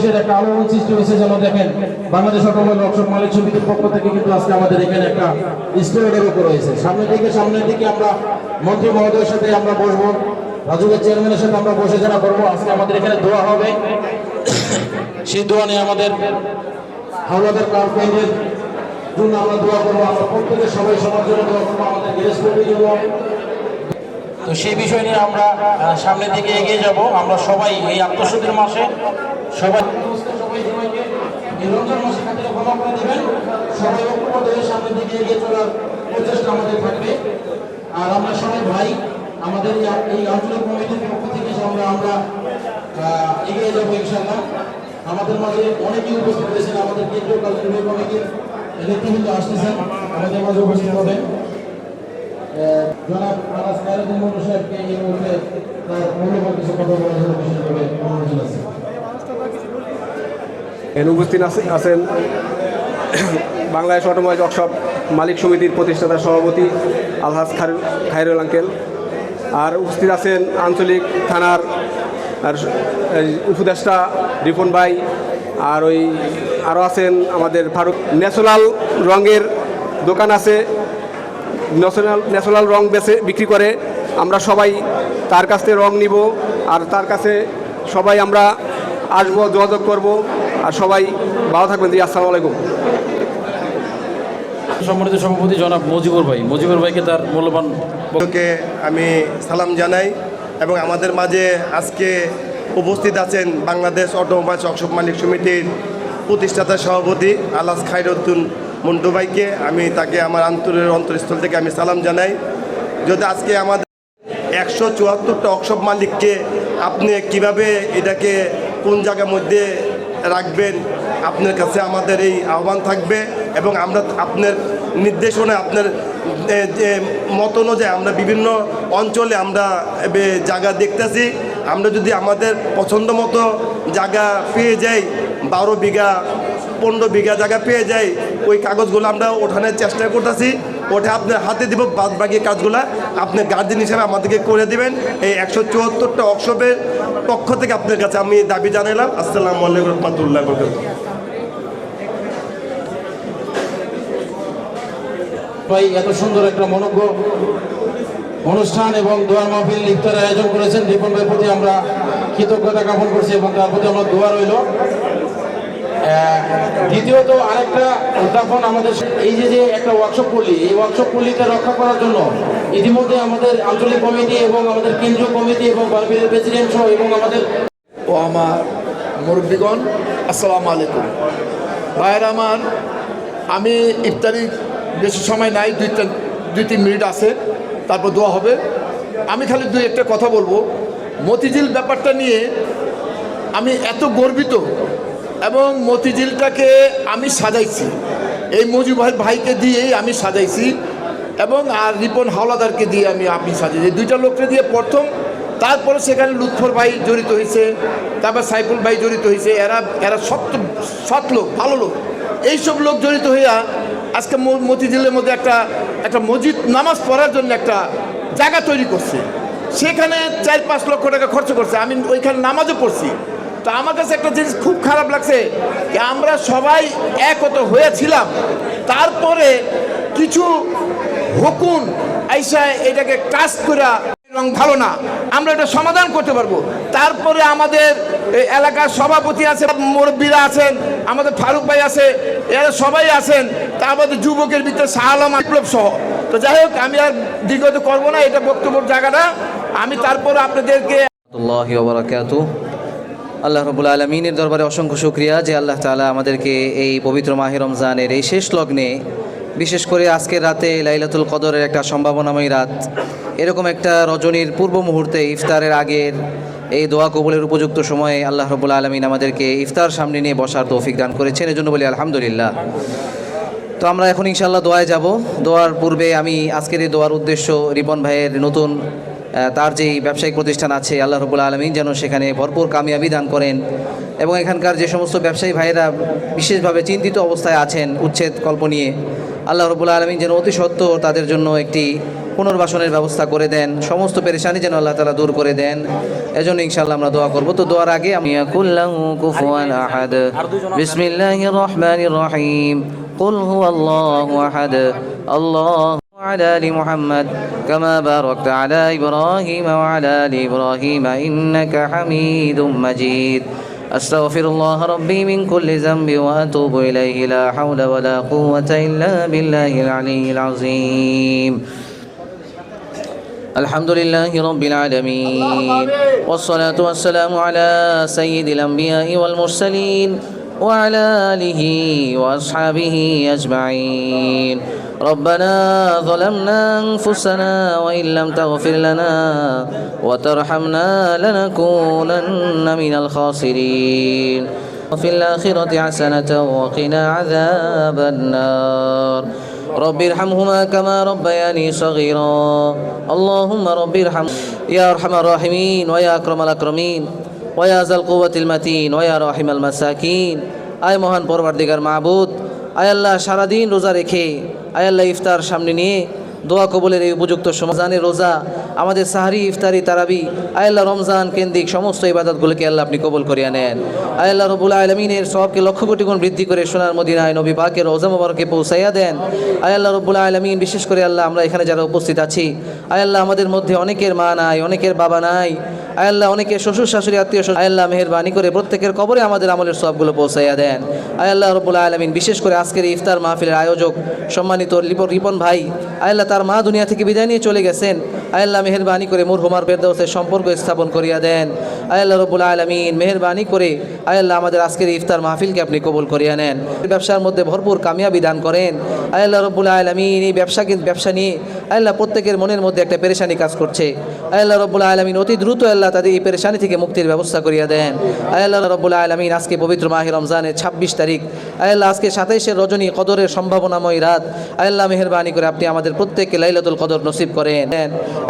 পরিবেশের একটা আলোড়ন সৃষ্টি হয়েছে। যেন দেখেন বাংলাদেশ অটোমোবাইল ওয়ার্কশপ মালিক সমিতির পক্ষ থেকে কিন্তু আজকে আমাদের এখানে একটা স্টোরের উপর রয়েছে। সামনের দিকে আমরা মন্ত্রী মহোদয়ের সাথে আমরা বসবো, রাজুকের চেয়ারম্যানের সাথে আমরা বসে যারা করবো। আজকে আমাদের এখানে দোয়া হবে, সেই দোয়া নিয়ে আমাদের হাওলাদার কার্পেন্টের জন্য আমরা দোয়া করবো। আমরা প্রত্যেকে সবাই সবার জন্য দোয়া করবো, আমাদের গ্যারেজ কমিটির জন্য। তো সেই বিষয় নিয়ে আমরা সামনের দিকে এগিয়ে যাব। আমরা সবাই এই আত্মশুদ্ধির মাসে সবাই এই রমজান মাসে খাতিরে ক্ষমা করে দেবেন। সবাই ঐক্যবদ্ধ হয়ে সামনের দিকে এগিয়ে চলার প্রচেষ্টা আমাদের থাকবে। আর আমরা সবাই ভাই, আমাদের এই আঞ্চলিক কমিটির পক্ষ থেকে আমরা এগিয়ে যাবো ইনশাআল্লাহ। আমাদের মাঝে অনেকেই উপস্থিত হয়েছেন, আমাদের কেন্দ্রীয় কার্যনির্বাহী কমিটির নেতৃবৃন্দ আসতেছেন, আমাদের মাঝে উপস্থিত হবেন। জনাব আনাস খায়রুদ্দিন মন্ডল সাহেবকে এই মুহূর্তে তার মূল্যবান কিছু কথা বলার জন্য বিশেষভাবে অনুরোধ আছে। এখানে উপস্থিত আছেন বাংলাদেশ অটোমোবাইল ওয়ার্কশপ মালিক সমিতির প্রতিষ্ঠাতা সভাপতি আলহাজ খায়রুল আঙ্কেল, আর উপস্থিত আছেন আঞ্চলিক থানার আর উপদেষ্টা রিপন ভাই, আর আরও আছেন আমাদের ফারুক। ন্যাশনাল রঙের দোকান আছে, ন্যাশনাল রং বিক্রি করে। আমরা সবাই তার কাছ থেকে রং নিব, আর তার কাছে সবাই আমরা আসবো, যোগাযোগ করব। আর সবাই ভালো থাকবেন। জি, আসসালামু আলাইকুম। সম্মানিত সভাপতি জনাব মজিবুর ভাইকে তার মূল্যবান আমি সালাম জানাই। এবং আমাদের মাঝে আজকে উপস্থিত আছেন বাংলাদেশ অটোমোবাইল ওয়ার্কশপ মালিক সমিতির প্রতিষ্ঠাতা সভাপতি আলহাজ খায়রুদ্দিন মন্টু ভাইকে আমি তাকে আমার অন্তরস্থল থেকে আমি সালাম জানাই। যদি আজকে আমাদের 174টা ওয়ার্কশপ মালিককে আপনি কিভাবে এটাকে কোন জায়গার মধ্যে রাখবেন, আপনার কাছে আমাদের এই আহ্বান থাকবে। এবং আমরা আপনার নির্দেশনা, আপনার মত অনুযায়ী আমরা বিভিন্ন অঞ্চলে আমরা জায়গা দেখতেছি। আমরা যদি আমাদের পছন্দ মতো জায়গা পেয়ে যাই, 12 বিঘা 15 বিঘা জায়গা পেয়ে যাই, ওই কাগজগুলো আমরা ওঠানোর চেষ্টা করতেছি। ওটা আপনার হাতে দিব, বাদ বাকি কাজগুলো আপনি গার্জেন হিসাবে আমাদেরকে করে দেবেন। এই 174টা ওয়ার্কশপের পক্ষ থেকে আপনার কাছে আমি দাবি জানালাম। আসসালামু আলাইকুম রহমতুল্লাহ। ভাই এত সুন্দর একটা মনোজ্ঞ অনুষ্ঠান এবং দোয়ার মাহফিল ইফতারের আয়োজন করেছেন, রিপন ভাইয়ের প্রতি আমরা কৃতজ্ঞতা জ্ঞাপন করছি এবং তার প্রতি আমরা দোয়া রইল। দ্বিতীয়ত আরেকটা উদ্যাপন, আমাদের এই যে একটা ওয়ার্কশপ পল্লী, এই ওয়ার্কশপ পল্লীটা রক্ষা করার জন্য ইতিমধ্যে আমাদের আঞ্চলিক কমিটি এবং আমাদের কেন্দ্রীয় কমিটি এবং বারবিলের প্রেসিডেন্ট সহ এবং আমাদের ও আমার মুরব্বীগণ, আসসালামু আলাইকুম। ভাইয়ের আমার, আমি ইফতারি বেশি সময় নাই, 2-3 মিনিট আছে, তারপর দোয়া হবে। আমি খালি একটা কথা বলবো। মতিঝিল ব্যাপারটা নিয়ে আমি এত গর্বিত, এবং মতিঝিলটাকে আমি সাজাইছি এই মজিবুর ভাইকে দিয়েই আমি সাজাইছি, এবং আর রিপন হাওলাদারকে দিয়ে আমি সাজিয়েছি। এই 2টা লোককে দিয়ে প্রথম, তারপরে সেখানে লুৎফর ভাই জড়িত হয়েছে, তারপর সাইফুল ভাই জড়িত হয়েছে। এরা সৎ লোক, ভালো লোক, এইসব লোক জড়িত হইয়া আজকে মতিঝিলের মধ্যে একটা মসজিদ নামাজ পড়ার জন্য একটা জায়গা তৈরি করছে। সেখানে 4-5 লক্ষ টাকা খরচ করছে। আমি ওইখানে নামাজও পড়ছি। তো আমার কাছে একটা জিনিস খুব খারাপ লাগছে যে আমরা সবাই একত হয়েছিলাম, তারপরে কিছু হুকুম আইসা এটাকে কাজ করে রং ভালো না, আমরা এটা সমাধান করতে পারবো। তারপরে আমাদের এলাকার সভাপতি আছে, মুরব্বীরা আছেন, আমাদের ফারুক ভাই আছে, এরা সবাই আছেন, তারপরে যুবকের ভিতরে শাহ আলম বিপ্লব সহ। তো যাই হোক, আমি আর দীর্ঘত করবো না, এটা বক্তব্যের জায়গাটা। আমি তারপর আপনাদেরকে আল্লাহ রাব্বুল আলামিনের দরবারে অসংখ্য শুকরিয়া যে আল্লাহ তাআলা আমাদেরকে এই পবিত্র মাহে রমজানের এই শেষ লগ্নে, বিশেষ করে আজকের রাতে লাইলাতুল কদরের একটা সম্ভাবনাময় রাত, এরকম একটা রজনীর পূর্ব মুহূর্তে ইফতারের আগের এই দোয়া কবুলের উপযুক্ত সময়ে আল্লাহ রাব্বুল আলামিন আমাদেরকে ইফতার সামনে নিয়ে বসার তৌফিক দান করেছেন, এজন্য বলি আলহামদুলিল্লাহ। তো আমরা এখন ইনশাআল্লাহ দোয়ায় যাব। দোয়ার পূর্বে আমি আজকের এই দোয়ার উদ্দেশ্য রিপন ভাইয়ের নতুন তার যেই ব্যবসায়িক প্রতিষ্ঠান আছে, আল্লাহ রাব্বুল আলামিন যেন সেখানে ভরপুর কামিয়াবি দান করেন, এবং এখানকার যে সমস্ত ব্যবসায়ী ভাইয়েরা বিশেষভাবে চিন্তিত অবস্থায় আছেন উচ্ছেদ কল্প নিয়ে, আল্লাহ রাব্বুল আলামিন যেন অতি সত্বর তাদের জন্য একটি পুনর্বাসনের ব্যবস্থা করে দেন, সমস্ত পেরেশানি যেন আল্লাহ তাআলা দূর করে দেন। এজন্য ইনশাআল্লাহ আমরা দোয়া করব। তো দোয়ার আগে আমি কুল্লাহু কুফুয়ান আহাদ, বিসমিল্লাহির রহমানির রহিম, কুল হুয়াল্লাহু আহাদ, আল্লাহু على آل محمد كما باركت على إبراهيم وعلى آل إبراهيم إنك حميد مجيد. أستغفر الله ربي من كل ذنب وأتوب إليه، لا حول ولا قوة إلا بالله العلي العظيم. الحمد لله رب العالمين، والصلاة والسلام على سيد الأنبياء والمرسلين وعلى آله وأصحابه أجمعين. ربنا ظلمنا أنفسنا وإن لم تغفر لنا وترحمنا لنكونن من الخاسرين، وفي الآخرة حسنة وقنا عذاب النار. رب ارحمهما كما ربياني صغيرا. اللهم رب ارحم يا أرحم الراحمين ويا أكرم الأكرمين ويا ذا القوة المتين ويا راحم المساكين. আয় মহান পরবর্তীকার মাবুদ, আয় আল্লাহ সারাদিন রোজা রেখে আয় আল্লাহ ইফতার সামনে নিয়ে দোয়া কবুলের এই উপযুক্ত রমজানের রোজা, আমাদের সাহারি, ইফতারি, তারাবি, আয় আল্লাহ রমজান কেন্দ্রিক সমস্ত ইবাদতগুলোকে আল্লাহ আপনি কবুল করিয়া নেন। আয় আল্লাহ রব্বুল আলামিনের সওয়াবকে লক্ষ কোটি গুণ বৃদ্ধি করে সোনার মদিনায় নবী পাকের রওজা মোবারকে পৌঁছাইয়া দেন। আয় আল্লাহ রব্বুল আলামিন, বিশেষ করে আল্লাহ আমরা এখানে যারা উপস্থিত আছি, আয় আল্লাহ আমাদের মধ্যে অনেকের মা নাই, অনেকের বাবা নাই, আয় আল্লাহ অনেকের শ্বশুর শাশুড়ি আত্মীয় স্বজন, আয় আল্লাহ মেহেরবানি করে প্রত্যেকের কবরে আমাদের আমলের সওয়াবগুলো পৌঁছাইয়া দেন। আয় আল্লাহ রব্বুল আলামিন, বিশেষ করে আজকের এই ইফতার মাহফিলের আয়োজক সম্মানিত রিপন ভাই, আয় আল্লাহ তার মা দুনিয়া থেকে বিদায় নিয়ে চলে গেছেন, আয় আল্লাহ মেহেরবানি করে মুরহুমার ফেরদাউসের সম্পর্ক স্থাপন করিয়া দেন। আয় আল্লাহ রব্বুল আলামিন মেহেরবানি করে আয় আল্লাহ আমাদের আজকের ইফতার মাহফিলকে আপনি কবুল করিয়া নেন, ব্যবসার মধ্যে ভরপুর কামিয়াবি দান করেন। আয় আল্লাহ রব্বুল আলামিন এই ব্যবসা নিয়ে আয় আল্লাহ প্রত্যেকের মনের মধ্যে একটা পেরেশানি কাজ করছে, আয় আল্লাহ রব্বুল আলামিন অতি দ্রুত আল্লাহ তাদের এই পেরেশানি থেকে মুক্তির ব্যবস্থা করিয়া দেন। আয় আল্লাহ রব্বুল আলামিন আজকে পবিত্র মাহে রমজানের 26 তারিখ, আয় আল্লাহ আজকে 27 রজনী কদরের সম্ভাবনাময় রাত, আয় আল্লাহ মেহেরবানি করে আপনি আমাদের প্রত্যেককে লাইলাতুল কদর নসিব করেন।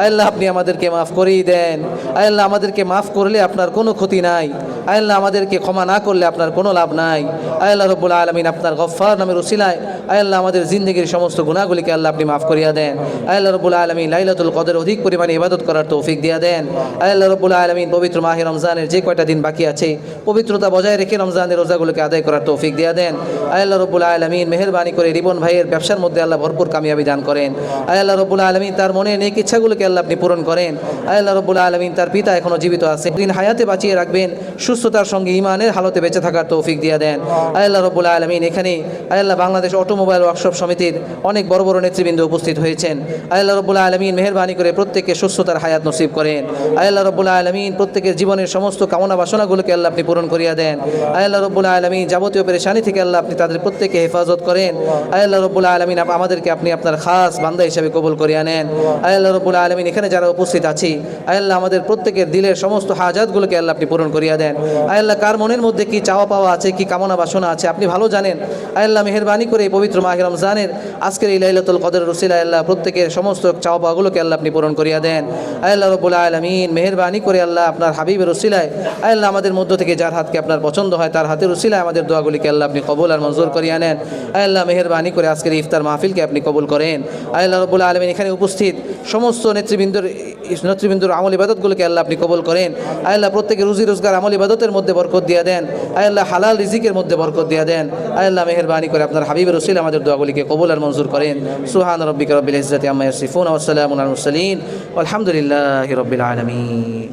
আয় আল্লাহ আপনি আমাদেরকে মাফ করেই দেন। আয় আল্লাহ আমাদেরকে মাফ করলে আপনার কোনো ক্ষতি নাই, আয় আল্লাহ আমাদেরকে ক্ষমা না করলে আপনার কোনো লাভ নাই। আয় আল্লাহ রব্বুল আলামিন আপনার গফফার নামের উসিলায় আয় আল্লাহ আমাদের জিন্দেগির সমস্ত গুনাহগুলিকে আল্লাহ আপনি মাফ করিয়া দেন। আয় আল্লাহ রব্বুল আলামিন লাইলাতুল কদর অধিক পরিমাণে ইবাদত করার তৌফিক দিয়া দেন। আয় আল্লাহ রব্বুল আলামিন পবিত্র মাহে রমজানের যে কয়টা দিন বাকি আছে পবিত্রতা বজায় রেখে রমজানের রোজাগুলোকে আদায় করার তৌফিক দিয়া দেন। আয় আল্লাহ রব্বুল আলামিন মেহেরবানি করে রিপন ভাইয়ের ব্যবসার মধ্যে আল্লাহ ভরপুর কামিয়াবি দান করেন। আয় আল্লাহ রব্বুল আলামিন তার মনে নেক ইচ্ছাগুলোকে আল্লাহ আপনি পূরণ করেন। আয় আল্লাহ রব্বুল আলামিন তার পিতা এখনো জীবিত আছে, দিন হায়াতে বাঁচিয়ে রাখবেন, সুস্থতার সঙ্গে ঈমানের হালতে বেঁচে থাকার তৌফিক দিয়া দেন। আয় আল্লাহ রব্বুল আলামিন এখানে আয় আল্লাহ বাংলাদেশ অটোমোবাইল ওয়ার্কশপ সমিতির অনেক বড় বড় নেতৃবৃন্দ উপস্থিত হয়েছেন। আয় আল্লাহ রব্বুল আলামিন মেহেরবানি করে প্রত্যেককে সুস্থতার হায়াত নসিব করেন। আয় আল্লাহ রব্বুল আলামিন প্রত্যেকের জীবনের সমস্ত কামনা বাসনাগুলোকে আল্লাহ আপনি পূরণ করিয়া দেন। আয় আল্লাহ রব্বুল আলামিন যাবতীয় পেরেশানি থেকে আল্লাহ আপনি তাদের প্রত্যেককে হেফাজত করেন। আয় আল্লাহ রব্বুল আলামিন আমাদেরকে আপনি আপনার খাস বান্দা হিসেবে কবুল করিয়া নেন। আয় আল্লাহ রব্বুল আলামিন এখানে যারা উপস্থিত আছি আয় আল্লাহ আমাদের প্রত্যেকের দিলের সমস্ত হাজাতগুলোকে আল্লাহ আপনি পূরণ করিয়া দেন। আয় আল্লাহ কার মনের মধ্যে কি চাওয়া পাওয়া আছে, কি কামনা বাসনা আছে আপনি ভালো জানেন। আয় আল্লাহ মেহেরবানি করে এই পবিত্র মাহে রমজানের আজকের এই লাইলাতুল কদরের উসিলায় আল্লাহ প্রত্যেকের সমস্ত চাওয়া পাওয়াগুলোকে আল্লাহ আপনি পূরণ করিয়া দেন। আয় আল্লাহ রব্বুল আলামিন মেহেরবানি করে আল্লাহ আপনার হাবিবের উসিলায় আয় আল্লাহ আমাদের মধ্য থেকে যার হাতকে আপনার পছন্দ হয় তার হাতের উসিলায় আমাদের দোয়াগুলিকে আল্লাহ আপনি কবুল আর মঞ্জুর করিয়া নেন। আয় আল্লাহ মেহেরবানি করে আজকের ইফতার মাহফিলকে আপনি কবুল করেন। আয় আল্লাহ রব্বুল আলামিন এখানে উপস্থিত সমস্ত নেতৃবৃন্দর আমল ইবাদতগুলোকে আল্লাহ আপনি কবুল করেন। আয় আল্লাহ প্রত্যেকের রুজি রোজগার আমল ইবাদতের মধ্যে বরকত দিয়া দেন। আয় আল্লাহ হালাল রিজিকের মধ্যে বরকত দিয়া দেন। আয় আল্লাহ মেহেরবানি করে আপনার হাবিবের উসিলায় আমাদের দোয়াগুলিকে কবুল আর মঞ্জুর করেন। সুবহান রাব্বিকা রাব্বিল ইজ্জাতি আম্মা ইয়াসিফুন ওয়া সালামুন আলাল মুরসালিন ওয়ালহামদুলিল্লাহি রাব্বিল আলামিন।